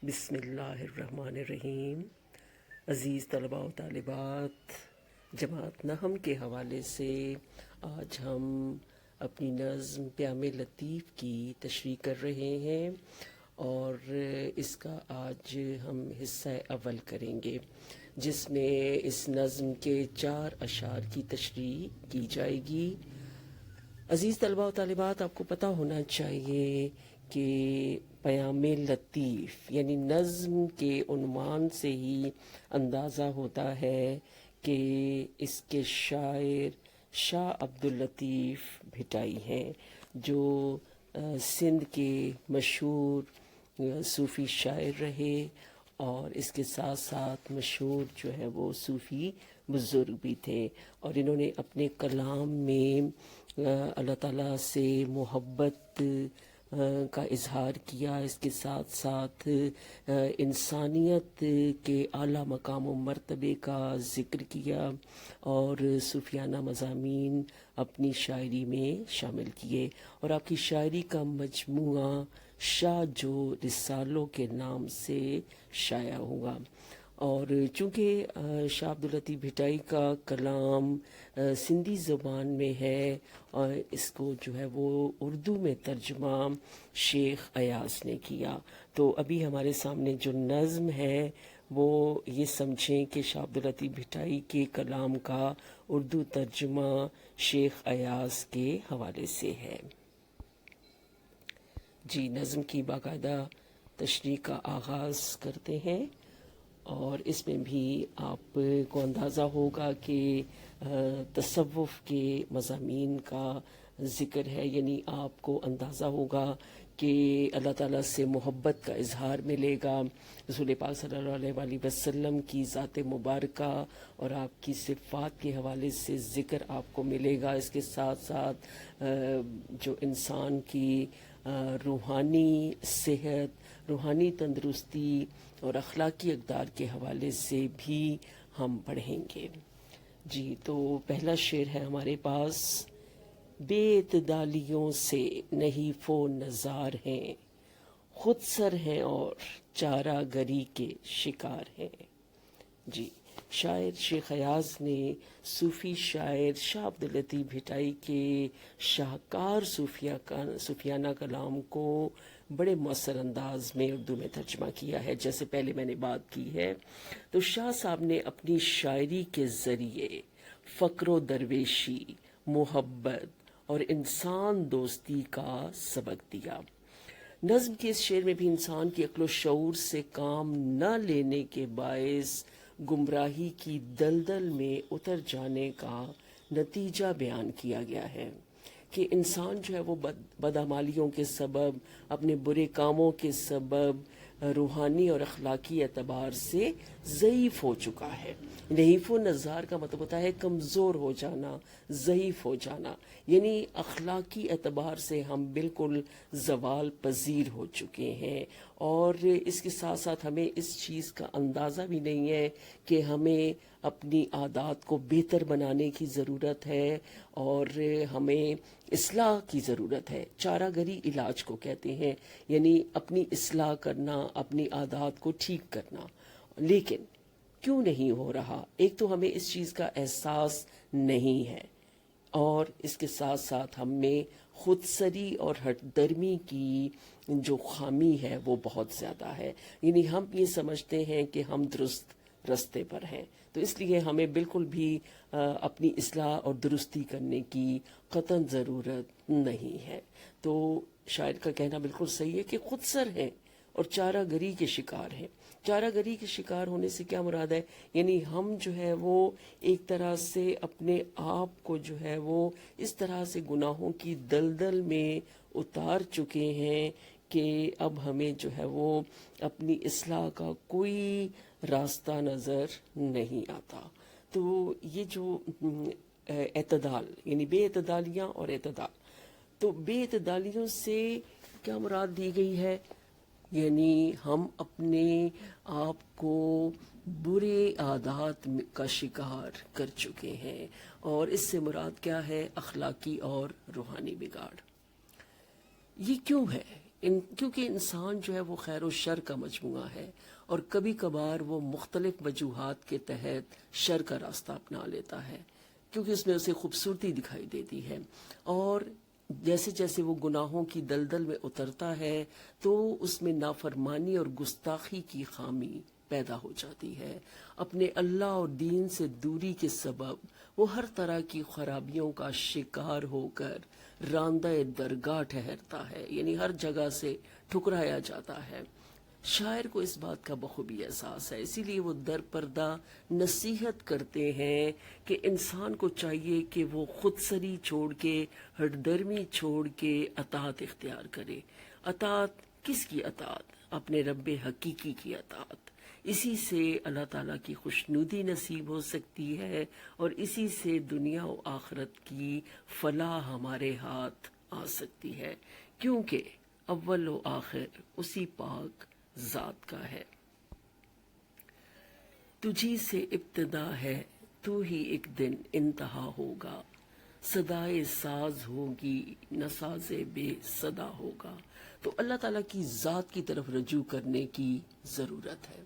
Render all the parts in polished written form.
بسم اللہ الرحمن الرحیم۔ عزیز طلباء و طالبات، جماعت نحم کے حوالے سے آج ہم اپنی نظم پیام لطیف کی تشریح کر رہے ہیں اور اس کا آج ہم حصہ اول کریں گے، جس میں اس نظم کے 4 اشعار کی تشریح کی جائے گی۔ عزیز طلباء و طالبات، آپ کو پتہ ہونا چاہیے کہ پیام لطیف یعنی نظم کے عنوان سے ہی اندازہ ہوتا ہے کہ اس کے شاعر شاہ عبداللطیف بھٹائی ہیں، جو سندھ کے مشہور صوفی شاعر رہے اور اس کے ساتھ ساتھ مشہور جو ہے وہ صوفی بزرگ بھی تھے، اور انہوں نے اپنے کلام میں اللہ تعالیٰ سے محبت کا اظہار کیا، اس کے ساتھ ساتھ انسانیت کے اعلیٰ مقام و مرتبے کا ذکر کیا اور صوفیانہ مضامین اپنی شاعری میں شامل کیے، اور آپ کی شاعری کا مجموعہ شاہ جو رسالوں کے نام سے شائع ہوا۔ اور چونکہ شاہ عبداللطیف بھٹائی کا کلام سندھی زبان میں ہے اور اس کو جو ہے وہ اردو میں ترجمہ شیخ ایاز نے کیا، تو ابھی ہمارے سامنے جو نظم ہے وہ یہ سمجھیں کہ شاہ عبداللطیف بھٹائی کے کلام کا اردو ترجمہ شیخ ایاز کے حوالے سے ہے۔ جی، نظم کی باقاعدہ تشریح کا آغاز کرتے ہیں، اور اس میں بھی آپ کو اندازہ ہوگا کہ تصوف کے مضامین کا ذکر ہے، یعنی آپ کو اندازہ ہوگا کہ اللہ تعالیٰ سے محبت کا اظہار ملے گا، رسول پاک صلی اللہ علیہ وآلہ وسلم کی ذات مبارکہ اور آپ کی صفات کے حوالے سے ذکر آپ کو ملے گا، اس کے ساتھ ساتھ جو انسان کی روحانی صحت، روحانی تندرستی اور اخلاقی اقدار کے حوالے سے بھی ہم پڑھیں گے۔ جی، تو پہلا شعر ہے ہمارے پاس: بے اعتدالیوں سے نحیف و نزار ہیں، خود سر ہیں اور چارہ گری کے شکار ہیں۔ جی، شاعر شیخ ایاز نے صوفی شاعر شاہ عبداللطیف بھٹائی کے شاہکار صوفیانہ کلام کو بڑے مؤثر انداز میں اردو میں ترجمہ کیا ہے۔ جیسے پہلے میں نے بات کی ہے، تو شاہ صاحب نے اپنی شاعری کے ذریعے فقر و درویشی، محبت اور انسان دوستی کا سبق دیا۔ نظم کے اس شعر میں بھی انسان کی عقل و شعور سے کام نہ لینے کے باعث گمراہی کی دلدل میں اتر جانے کا نتیجہ بیان کیا گیا ہے کہ انسان جو ہے وہ بدعمالیوں کے سبب، اپنے برے کاموں کے سبب روحانی اور اخلاقی اعتبار سے ضعیف ہو چکا ہے۔ نحیف و نزار کا مطلب ہوتا ہے کمزور ہو جانا، ضعیف ہو جانا، یعنی اخلاقی اعتبار سے ہم بالکل زوال پذیر ہو چکے ہیں، اور اس کے ساتھ ساتھ ہمیں اس چیز کا اندازہ بھی نہیں ہے کہ ہمیں اپنی عادات کو بہتر بنانے کی ضرورت ہے اور ہمیں اصلاح کی ضرورت ہے۔ چارہ گری علاج کو کہتے ہیں، یعنی اپنی اصلاح کرنا، اپنی عادات کو ٹھیک کرنا۔ لیکن کیوں نہیں ہو رہا؟ ایک تو ہمیں اس چیز کا احساس نہیں ہے، اور اس کے ساتھ ساتھ ہم میں خود سری اور ہٹ درمی کی جو خامی ہے وہ بہت زیادہ ہے، یعنی ہم یہ سمجھتے ہیں کہ ہم درست رستے پر ہیں، تو اس لیے ہمیں بالکل بھی اپنی اصلاح اور درستی کرنے کی قطعاً ضرورت نہیں ہے۔ تو شاعر کا کہنا بالکل صحیح ہے کہ خود سر ہیں اور چارہ گری کے شکار ہیں۔ چارہ گری کے شکار ہونے سے کیا مراد ہے؟ یعنی ہم جو ہے وہ ایک طرح سے اپنے آپ کو جو ہے وہ اس طرح سے گناہوں کی دلدل میں اتار چکے ہیں کہ اب ہمیں جو ہے وہ اپنی اصلاح کا کوئی راستہ نظر نہیں آتا۔ تو یہ جو اعتدال، یعنی بے اعتدالیاں اور اعتدال، تو بے اعتدالیوں سے کیا مراد دی گئی ہے؟ یعنی ہم اپنے آپ کو برے عادات کا شکار کر چکے ہیں، اور اس سے مراد کیا ہے؟ اخلاقی اور روحانی بگاڑ۔ یہ کیوں ہے؟ کیونکہ انسان جو ہے وہ خیر و شر کا مجموعہ ہے، اور کبھی کبھار وہ مختلف وجوہات کے تحت شر کا راستہ اپنا لیتا ہے، کیونکہ اس میں اسے خوبصورتی دکھائی دیتی ہے، اور جیسے جیسے وہ گناہوں کی دلدل میں اترتا ہے تو اس میں نافرمانی اور گستاخی کی خامی پیدا ہو جاتی ہے۔ اپنے اللہ اور دین سے دوری کے سبب وہ ہر طرح کی خرابیوں کا شکار ہو کر راندہ درگاہ ٹھہرتا ہے، یعنی ہر جگہ سے ٹھکرایا جاتا ہے۔ شاعر کو اس بات کا بخوبی احساس ہے، اسی لیے وہ در پردہ نصیحت کرتے ہیں کہ انسان کو چاہیے کہ وہ خود سری چھوڑ کے، ہٹ درمی چھوڑ کے اطاعت اختیار کرے۔ اطاعت کس کی اطاعت؟ اپنے رب حقیقی کی اطاعت۔ اسی سے اللہ تعالیٰ کی خوشنودی نصیب ہو سکتی ہے، اور اسی سے دنیا و آخرت کی فلاح ہمارے ہاتھ آ سکتی ہے، کیونکہ اول و آخر اسی پاک ذات کا ہے۔ تجھی سے ابتدا ہے، تو ہی ایک دن انتہا ہوگا، صدائے ساز ہوگی نہ ساز بے صدا ہوگا۔ تو اللہ تعالیٰ کی ذات کی طرف رجوع کرنے کی ضرورت ہے۔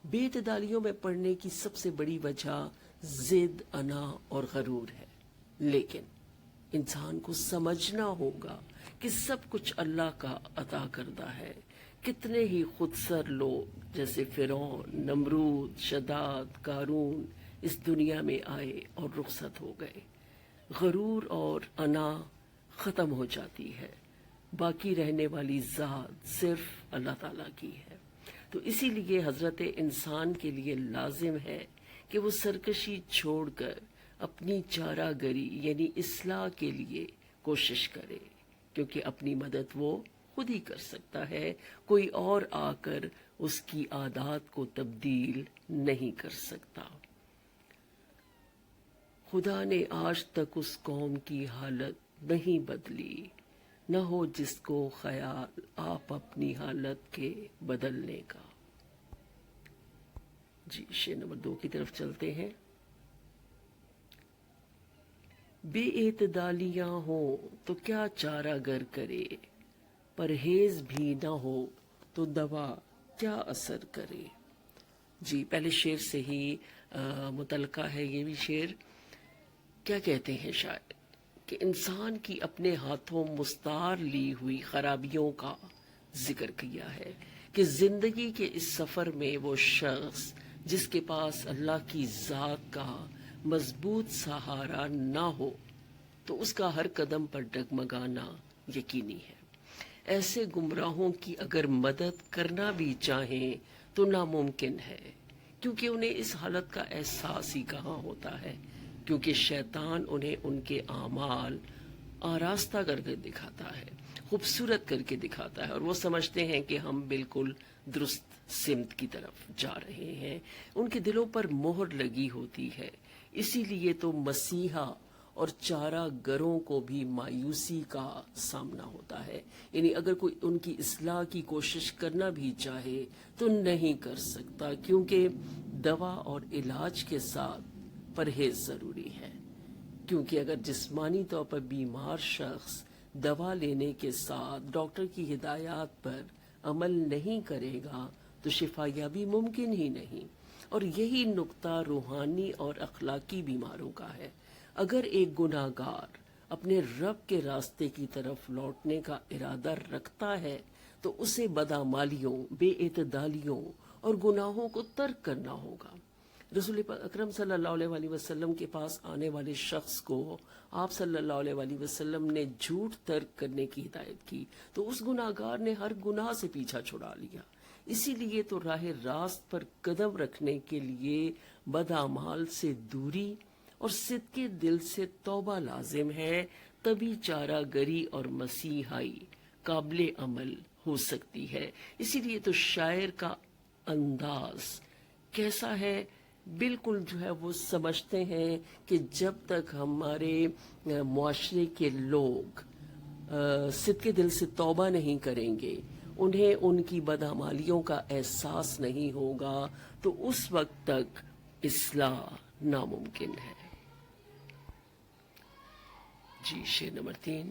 بے اعتدالیوں میں پڑنے کی سب سے بڑی وجہ ضد، انا اور غرور ہے، لیکن انسان کو سمجھنا ہوگا کہ سب کچھ اللہ کا عطا کردہ ہے۔ کتنے ہی خودسر لوگ جیسے فرعون، نمرود، شداد، قارون اس دنیا میں آئے اور رخصت ہو گئے۔ غرور اور انا ختم ہو جاتی ہے، باقی رہنے والی ذات صرف اللہ تعالیٰ کی ہے۔ تو اسی لیے حضرت انسان کے لیے لازم ہے کہ وہ سرکشی چھوڑ کر اپنی چارہ گری یعنی اصلاح کے لیے کوشش کرے، کیونکہ اپنی مدد وہ خود ہی کر سکتا ہے، کوئی اور آ کر اس کی عادات کو تبدیل نہیں کر سکتا۔ خدا نے آج تک اس قوم کی حالت نہیں بدلی، نہ ہو جس کو خیال آپ اپنی حالت کے بدلنے کا۔ جی شعر نمبر 2 کی طرف چلتے ہیں۔ بے اعتدالیاں ہوں تو کیا چارہ گر کرے، پرہیز بھی نہ ہو تو دوا کیا اثر کرے۔ جی پہلے شعر سے ہی متعلقہ ہے یہ بھی شعر۔ کیا کہتے ہیں شاعر کہ انسان کی اپنے ہاتھوں مستعار لی ہوئی خرابیوں کا ذکر کیا ہے کہ زندگی کے اس سفر میں وہ شخص جس کے پاس اللہ کی ذات کا مضبوط سہارا نہ ہو تو اس کا ہر قدم پر ڈگمگانا یقینی ہے۔ ایسے گمراہوں کی اگر مدد کرنا بھی چاہیں تو ناممکن ہے، کیونکہ انہیں اس حالت کا احساس ہی کہاں ہوتا ہے، کیونکہ شیطان انہیں ان کے اعمال آراستہ کر کے دکھاتا ہے، خوبصورت کر کے دکھاتا ہے، اور وہ سمجھتے ہیں کہ ہم بالکل درست سمت کی طرف جا رہے ہیں۔ ان کے دلوں پر مہر لگی ہوتی ہے، اسی لیے تو مسیحا اور چارہ گروں کو بھی مایوسی کا سامنا ہوتا ہے، یعنی اگر کوئی ان کی اصلاح کی کوشش کرنا بھی چاہے تو نہیں کر سکتا، کیونکہ دوا اور علاج کے ساتھ پرہیز ضروری ہے۔ کیونکہ اگر جسمانی طور پر بیمار شخص دوا لینے کے ساتھ ڈاکٹر کی ہدایات پر عمل نہیں کرے گا تو شفا یابی ممکن ہی نہیں، اور یہی نقطہ روحانی اور اخلاقی بیماروں کا ہے۔ اگر ایک گناہ گار اپنے رب کے راستے کی طرف لوٹنے کا ارادہ رکھتا ہے تو اسے بدعمالیوں، بے اعتدالیوں اور گناہوں کو ترک کرنا ہوگا۔ رسول اکرم صلی اللہ علیہ وآلہ وسلم کے پاس آنے والے شخص کو آپ صلی اللہ علیہ وآلہ وسلم نے جھوٹ ترک کرنے کی ہدایت کی تو اس گناہ گار نے ہر گناہ سے پیچھا چھڑا لیا۔ اسی لیے تو راہ راست پر قدم رکھنے کے لیے بدعمال سے دوری اور صدقے دل سے توبہ لازم ہے، تبھی چارہ گری اور مسیحائی قابل عمل ہو سکتی ہے۔ اسی لیے تو شاعر کا انداز کیسا ہے، بالکل جو ہے وہ سمجھتے ہیں کہ جب تک ہمارے معاشرے کے لوگ صدقے دل سے توبہ نہیں کریں گے، انہیں ان کی بدعمالیوں کا احساس نہیں ہوگا، تو اس وقت تک اصلاح ناممکن ہے۔ جی شعر نمبر 3۔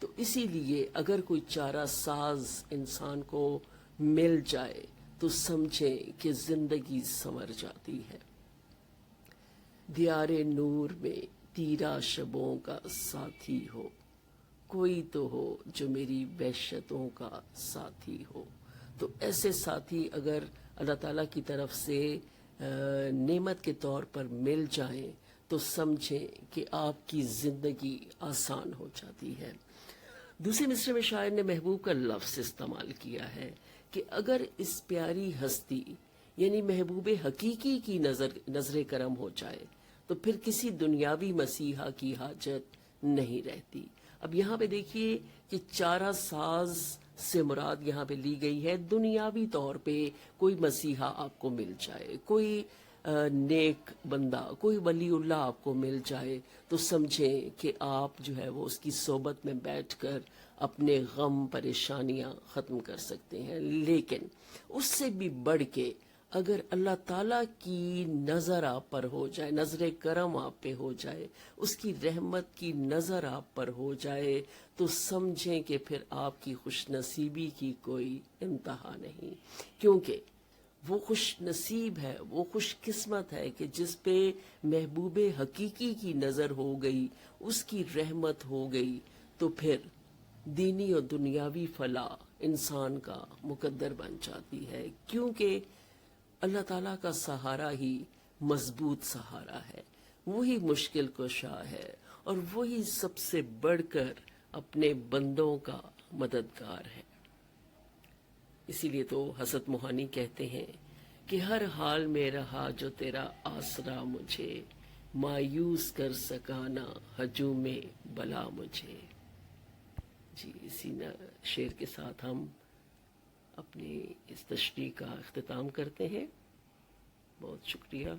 تو اسی لیے اگر کوئی چارہ ساز انسان کو مل جائے تو سمجھیں کہ زندگی سنور جاتی ہے۔ دیار نور میں تیرا شبوں کا ساتھی ہو، کوئی تو ہو جو میری وحشتوں کا ساتھی ہو۔ تو ایسے ساتھی اگر اللہ تعالیٰ کی طرف سے نعمت کے طور پر مل جائیں تو سمجھیں کہ آپ کی زندگی آسان ہو جاتی ہے۔ دوسرے مصرے میں شاعر نے محبوب کا لفظ استعمال کیا ہے کہ اگر اس پیاری ہستی یعنی محبوب حقیقی کی نظر کرم ہو جائے تو پھر کسی دنیاوی مسیحا کی حاجت نہیں رہتی۔ اب یہاں پہ دیکھیے کہ چارہ ساز سے مراد یہاں پہ لی گئی ہے دنیاوی طور پہ کوئی مسیحا آپ کو مل جائے، کوئی نیک بندہ، کوئی ولی اللہ آپ کو مل جائے تو سمجھیں کہ آپ جو ہے وہ اس کی صحبت میں بیٹھ کر اپنے غم پریشانیاں ختم کر سکتے ہیں۔ لیکن اس سے بھی بڑھ کے اگر اللہ تعالیٰ کی نظر آپ پر ہو جائے، نظر کرم آپ پہ ہو جائے، اس کی رحمت کی نظر آپ پر ہو جائے تو سمجھیں کہ پھر آپ کی خوش نصیبی کی کوئی انتہا نہیں، کیونکہ وہ خوش نصیب ہے، وہ خوش قسمت ہے کہ جس پہ محبوب حقیقی کی نظر ہو گئی، اس کی رحمت ہو گئی تو پھر دینی اور دنیاوی فلاح انسان کا مقدر بن جاتی ہے، کیونکہ اللہ تعالیٰ کا سہارا ہی مضبوط سہارا ہے، وہی مشکل کشا ہے اور وہی سب سے بڑھ کر اپنے بندوں کا مددگار ہے۔ اسی لیے تو حضرت موہانی کہتے ہیں کہ ہر حال میں رہا جو تیرا آسرا مجھے، مایوس کر سکانا ہجوم بلا مجھے۔ جی اسی شعر کے ساتھ ہم اپنی اس تشریح کا اختتام کرتے ہیں۔ بہت شکریہ۔